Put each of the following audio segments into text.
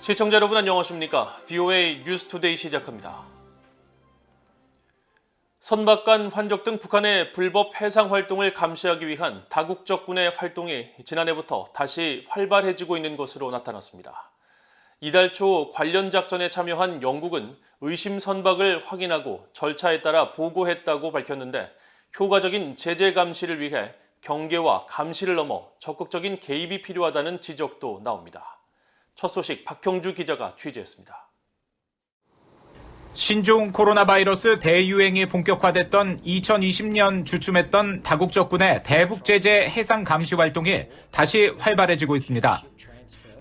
시청자 여러분 안녕하십니까? VOA 뉴스투데이 시작합니다. 선박간 환적 등 북한의 불법 해상 활동을 감시하기 위한 다국적 군의 활동이 지난해부터 다시 활발해지고 있는 것으로 나타났습니다. 이달 초 관련 작전에 참여한 영국은 의심 선박을 확인하고 절차에 따라 보고했다고 밝혔는데 효과적인 제재 감시를 위해 경계와 감시를 넘어 적극적인 개입이 필요하다는 지적도 나옵니다. 첫 소식 박형주 기자가 취재했습니다. 신종 코로나 바이러스 대유행이 본격화됐던 2020년 주춤했던 다국적 군의 대북 제재 해상 감시 활동이 다시 활발해지고 있습니다.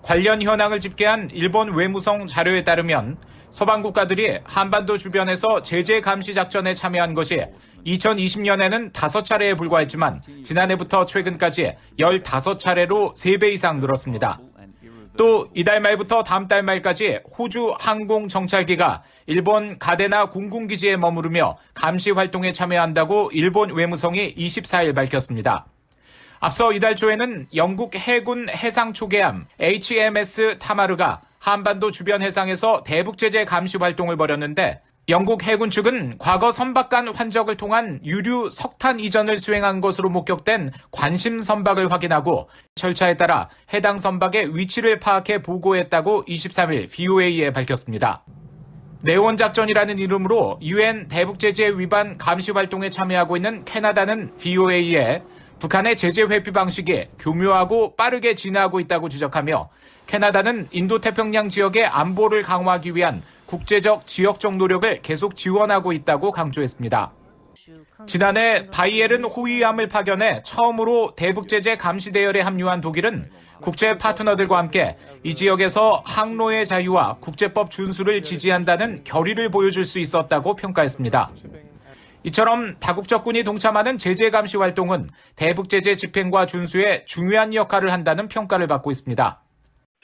관련 현황을 집계한 일본 외무성 자료에 따르면 서방 국가들이 한반도 주변에서 제재 감시 작전에 참여한 것이 2020년에는 5차례에 불과했지만 지난해부터 최근까지 15차례로 3배 이상 늘었습니다. 또 이달 말부터 다음 달 말까지 호주 항공정찰기가 일본 가데나 공군기지에 머무르며 감시 활동에 참여한다고 일본 외무성이 24일 밝혔습니다. 앞서 이달 초에는 영국 해군 해상 초계함 HMS 타마르가 한반도 주변 해상에서 대북 제재 감시 활동을 벌였는데 영국 해군 측은 과거 선박간 환적을 통한 유류 석탄 이전을 수행한 것으로 목격된 관심 선박을 확인하고 절차에 따라 해당 선박의 위치를 파악해 보고했다고 23일 VOA에 밝혔습니다. 네온 작전이라는 이름으로 UN 대북 제재 위반 감시 활동에 참여하고 있는 캐나다는 VOA에 북한의 제재 회피 방식이 교묘하고 빠르게 진화하고 있다고 지적하며 캐나다는 인도태평양 지역의 안보를 강화하기 위한 국제적, 지역적 노력을 계속 지원하고 있다고 강조했습니다. 지난해 바이에른 호위함을 파견해 처음으로 대북 제재 감시 대열에 합류한 독일은 국제 파트너들과 함께 이 지역에서 항로의 자유와 국제법 준수를 지지한다는 결의를 보여줄 수 있었다고 평가했습니다. 이처럼 다국적군이 동참하는 제재 감시 활동은 대북 제재 집행과 준수에 중요한 역할을 한다는 평가를 받고 있습니다.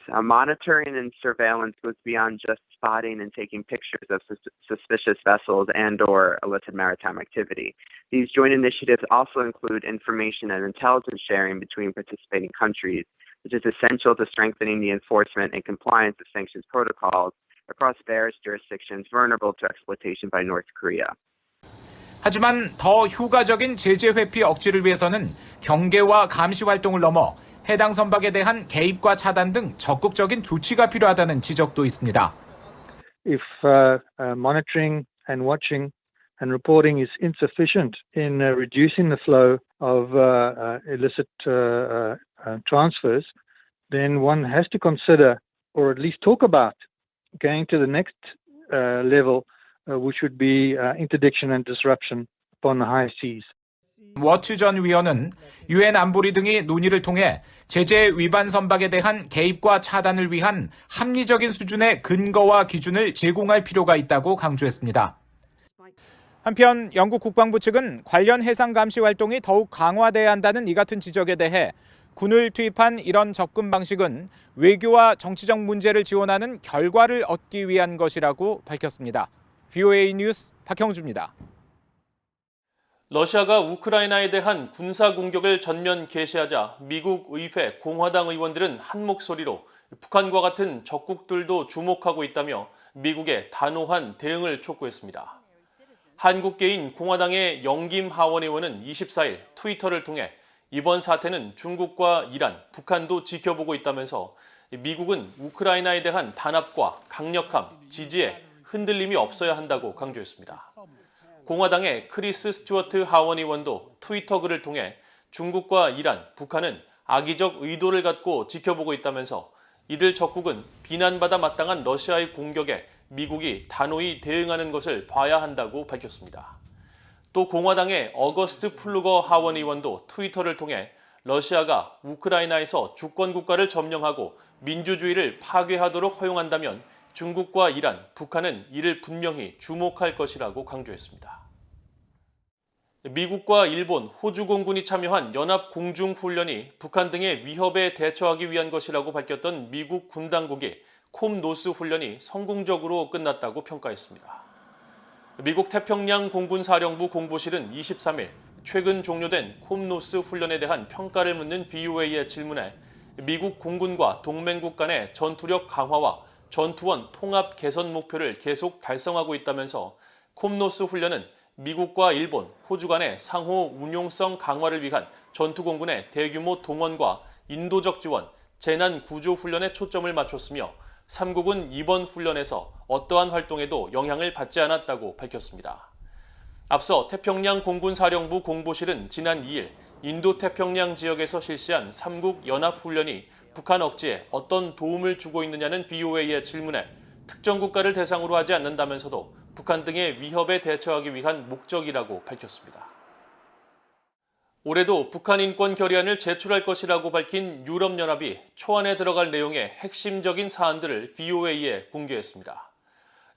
Monitoring and surveillance goes beyond just spotting and taking pictures of suspicious vessels and/or illicit maritime activity. These joint initiatives also include information and intelligence sharing between participating countries, which is essential to strengthening the enforcement and compliance of sanctions protocols across various jurisdictions vulnerable to exploitation by North Korea. 하지만 더 효과적인 제재 회피 억지를 위해서는 경계와 감시 활동을 넘어 해당 선박에 대한 개입과 차단 등 적극적인 조치가 필요하다는 지적도 있습니다. If monitoring and watching and reporting is insufficient in reducing the flow of illicit transfers, then one has to consider, or at least talk about, going to the next level, which would be interdiction and disruption upon the high seas. 워츠 전 위원은 유엔 안보리 등이 논의를 통해 제재 위반 선박에 대한 개입과 차단을 위한 합리적인 수준의 근거와 기준을 제공할 필요가 있다고 강조했습니다. 한편 영국 국방부 측은 관련 해상 감시 활동이 더욱 강화돼야 한다는 이 같은 지적에 대해 군을 투입한 이런 접근 방식은 외교와 정치적 문제를 지원하는 결과를 얻기 위한 것이라고 밝혔습니다. VOA 뉴스 박형주입니다. 러시아가 우크라이나에 대한 군사 공격을 전면 개시하자 미국 의회 공화당 의원들은 한 목소리로 북한과 같은 적국들도 주목하고 있다며 미국의 단호한 대응을 촉구했습니다. 한국계인 공화당의 영김 하원 의원은 24일 트위터를 통해 이번 사태는 중국과 이란, 북한도 지켜보고 있다면서 미국은 우크라이나에 대한 단합과 강력함, 지지에 흔들림이 없어야 한다고 강조했습니다. 공화당의 크리스 스튜어트 하원 의원도 트위터 글을 통해 중국과 이란, 북한은 악의적 의도를 갖고 지켜보고 있다면서 이들 적국은 비난받아 마땅한 러시아의 공격에 미국이 단호히 대응하는 것을 봐야 한다고 밝혔습니다. 또 공화당의 어거스트 플루거 하원 의원도 트위터를 통해 러시아가 우크라이나에서 주권국가를 점령하고 민주주의를 파괴하도록 허용한다면 중국과 이란, 북한은 이를 분명히 주목할 것이라고 강조했습니다. 미국과 일본, 호주 공군이 참여한 연합공중훈련이 북한 등의 위협에 대처하기 위한 것이라고 밝혔던 미국 군 당국이 콤노스 훈련이 성공적으로 끝났다고 평가했습니다. 미국 태평양 공군사령부 공보실은 23일 최근 종료된 콤노스 훈련에 대한 평가를 묻는 VOA의 질문에 미국 공군과 동맹국 간의 전투력 강화와 전투원 통합 개선 목표를 계속 달성하고 있다면서 콤노스 훈련은 미국과 일본, 호주 간의 상호 운용성 강화를 위한 전투공군의 대규모 동원과 인도적 지원, 재난 구조 훈련에 초점을 맞췄으며 3국은 이번 훈련에서 어떠한 활동에도 영향을 받지 않았다고 밝혔습니다. 앞서 태평양 공군사령부 공보실은 지난 2일 인도태평양 지역에서 실시한 3국 연합훈련이 북한 억지에 어떤 도움을 주고 있느냐는 VOA의 질문에 특정 국가를 대상으로 하지 않는다면서도 북한 등의 위협에 대처하기 위한 목적이라고 밝혔습니다. 올해도 북한 인권 결의안을 제출할 것이라고 밝힌 유럽연합이 초안에 들어갈 내용의 핵심적인 사안들을 VOA에 공개했습니다.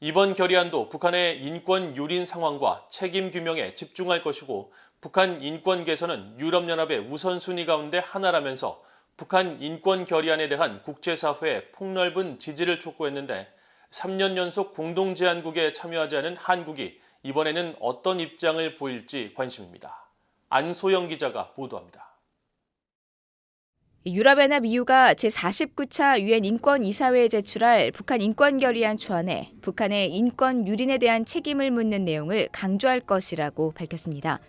이번 결의안도 북한의 인권 유린 상황과 책임 규명에 집중할 것이고 북한 인권 개선은 유럽연합의 우선순위 가운데 하나라면서 북한 인권 결의안에 대한 국제사회의 폭넓은 지지를 촉구했는데 3년 연속 공동제안국에 참여하지 않은 한국이 이번에는 어떤 입장을 보일지 관심입니다. 안소영 기자가 보도합니다. 유럽연합 EU가 제49차 유엔 인권이사회에 제출할 북한 인권결의안 초안에 북한의 인권 유린에 대한 책임을 묻는 내용을 강조할 것이라고 밝혔습니다.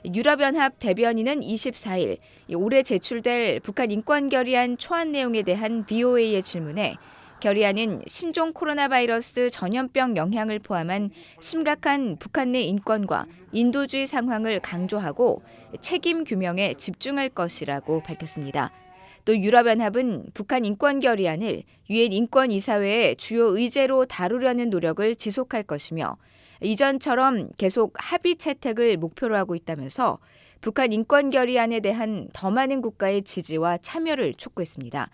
유럽연합 대변인은 24일 올해 제출될 북한 인권결의안 초안 내용에 대한 VOA의 질문에 결의안은 신종 코로나 바이러스 전염병 영향을 포함한 심각한 북한 내 인권과 인도주의 상황을 강조하고 책임 규명에 집중할 것이라고 밝혔습니다. 또 유럽연합은 북한 인권결의안을 유엔 인권이사회의 주요 의제로 다루려는 노력을 지속할 것이며 이전처럼 계속 합의 채택을 목표로 하고 있다면서 북한 인권결의안에 대한 더 많은 국가의 지지와 참여를 촉구했습니다.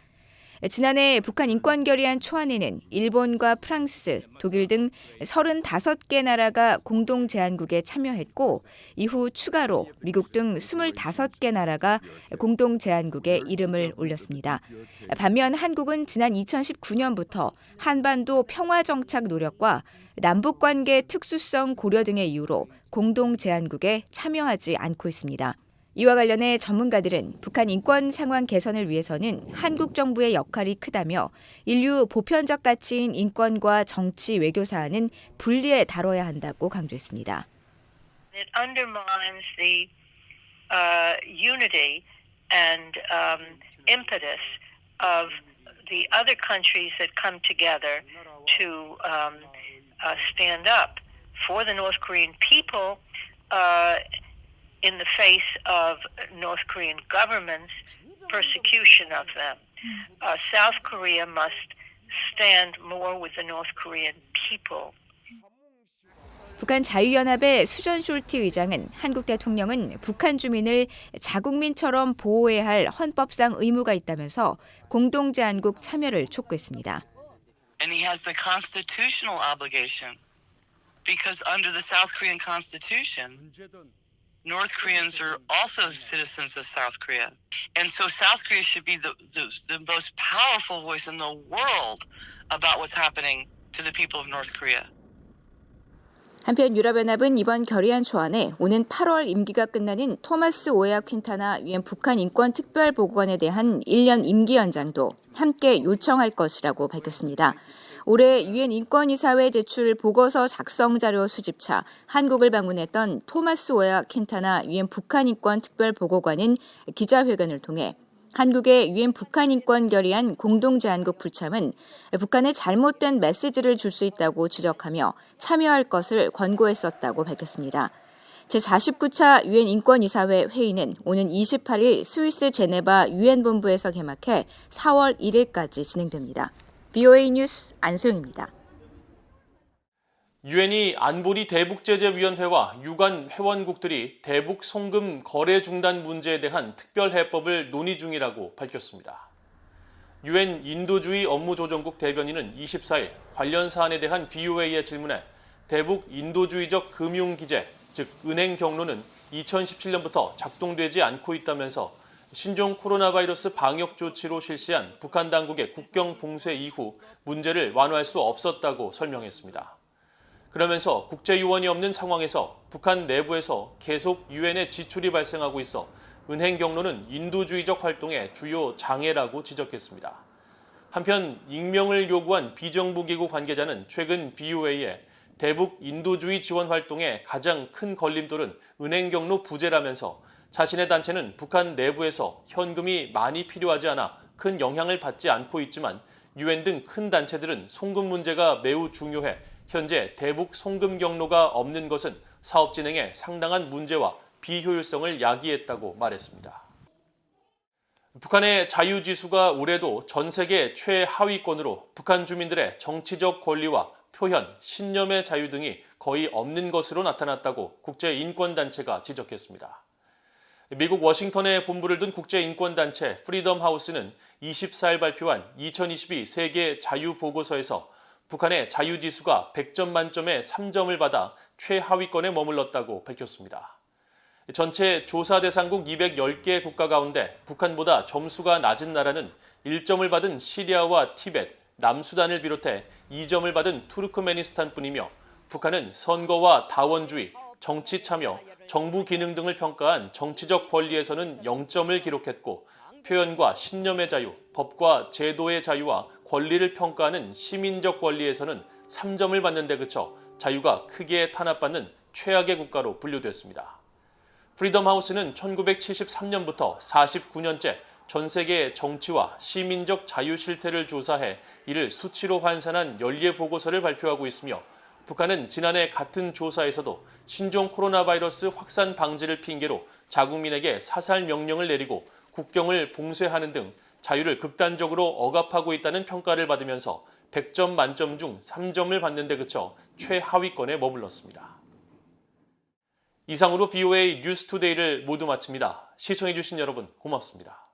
지난해 북한 인권결의안 초안에는 일본과 프랑스, 독일 등 35개 나라가 공동 제안국에 참여했고 이후 추가로 미국 등 25개 나라가 공동 제안국에 이름을 올렸습니다. 반면 한국은 지난 2019년부터 한반도 평화 정착 노력과 남북관계 특수성 고려 등의 이유로 공동 제안국에 참여하지 않고 있습니다. 이와 관련해 전문가들은 북한 인권 상황 개선을 위해서는 한국 정부의 역할이 크다며 인류 보편적 가치인 인권과 정치 외교 사안은 분리해 다뤄야 한다고 강조했습니다. It undermines the unity and impetus of the other countries that come together to stand up for the North Korean people in the face of North Korean government's persecution of them. South Korea must stand more with the North Korean people. 북한 자유연합의 수전 숄티 의장은 한국 대통령은 북한 주민을 자국민처럼 보호해야 할 헌법상 의무가 있다면서 공동제안국 참여를 촉구했습니다. And he has the constitutional obligation because under the South Korean constitution, North Koreans are also citizens of South Korea. And so South Korea should be the most powerful voice in the world about what's happening to the people of North Korea. 한편 유럽연합은 이번 결의안 초안에 오는 8월 임기가 끝나는 토마스 오에아 퀸타나 유엔 북한 인권 특별보고관에 대한 1년 임기 연장도 함께 요청할 것이라고 밝혔습니다. 올해 유엔 인권이사회 제출 보고서 작성 자료 수집차 한국을 방문했던 토마스 오에아 퀸타나 유엔 북한 인권 특별보고관은 기자회견을 통해 한국의 유엔 북한 인권 결의안 공동제안국 불참은 북한에 잘못된 메시지를 줄 수 있다고 지적하며 참여할 것을 권고했었다고 밝혔습니다. 제49차 유엔 인권이사회 회의는 오는 28일 스위스 제네바 유엔 본부에서 개막해 4월 1일까지 진행됩니다. VOA 뉴스 안소영입니다. 유엔이 안보리 대북제재위원회와 유관 회원국들이 대북 송금 거래 중단 문제에 대한 특별 해법을 논의 중이라고 밝혔습니다. 유엔 인도주의 업무조정국 대변인은 24일 관련 사안에 대한 VOA의 질문에 대북 인도주의적 금융기재, 즉 은행 경로는 2017년부터 작동되지 않고 있다면서 신종 코로나 바이러스 방역 조치로 실시한 북한 당국의 국경 봉쇄 이후 문제를 완화할 수 없었다고 설명했습니다. 그러면서 국제유언이 없는 상황에서 북한 내부에서 계속 유엔의 지출이 발생하고 있어 은행 경로는 인도주의적 활동의 주요 장애라고 지적했습니다. 한편 익명을 요구한 비정부기구 관계자는 최근 VOA에 대북 인도주의 지원 활동의 가장 큰 걸림돌은 은행 경로 부재라면서 자신의 단체는 북한 내부에서 현금이 많이 필요하지 않아 큰 영향을 받지 않고 있지만 유엔 등 큰 단체들은 송금 문제가 매우 중요해 현재 대북 송금 경로가 없는 것은 사업 진행에 상당한 문제와 비효율성을 야기했다고 말했습니다. 북한의 자유지수가 올해도 전 세계 최하위권으로 북한 주민들의 정치적 권리와 표현, 신념의 자유 등이 거의 없는 것으로 나타났다고 국제인권단체가 지적했습니다. 미국 워싱턴에 본부를 둔 국제인권단체 프리덤 하우스는 24일 발표한 2022 세계 자유보고서에서 북한의 자유지수가 100점 만점에 3점을 받아 최하위권에 머물렀다고 밝혔습니다. 전체 조사 대상국 210개 국가 가운데 북한보다 점수가 낮은 나라는 1점을 받은 시리아와 티벳, 남수단을 비롯해 2점을 받은 투르크메니스탄뿐이며 북한은 선거와 다원주의, 정치 참여, 정부 기능 등을 평가한 정치적 권리에서는 0점을 기록했고 표현과 신념의 자유, 법과 제도의 자유와 권리를 평가하는 시민적 권리에서는 3점을 받는 데 그쳐 자유가 크게 탄압받는 최악의 국가로 분류됐습니다. 프리덤 하우스는 1973년부터 49년째 전 세계의 정치와 시민적 자유 실태를 조사해 이를 수치로 환산한 연례 보고서를 발표하고 있으며 북한은 지난해 같은 조사에서도 신종 코로나 바이러스 확산 방지를 핑계로 자국민에게 사살 명령을 내리고 국경을 봉쇄하는 등 자유를 극단적으로 억압하고 있다는 평가를 받으면서 100점 만점 중 3점을 받는 데 그쳐 최하위권에 머물렀습니다. 이상으로 VOA 뉴스투데이를 모두 마칩니다. 시청해주신 여러분 고맙습니다.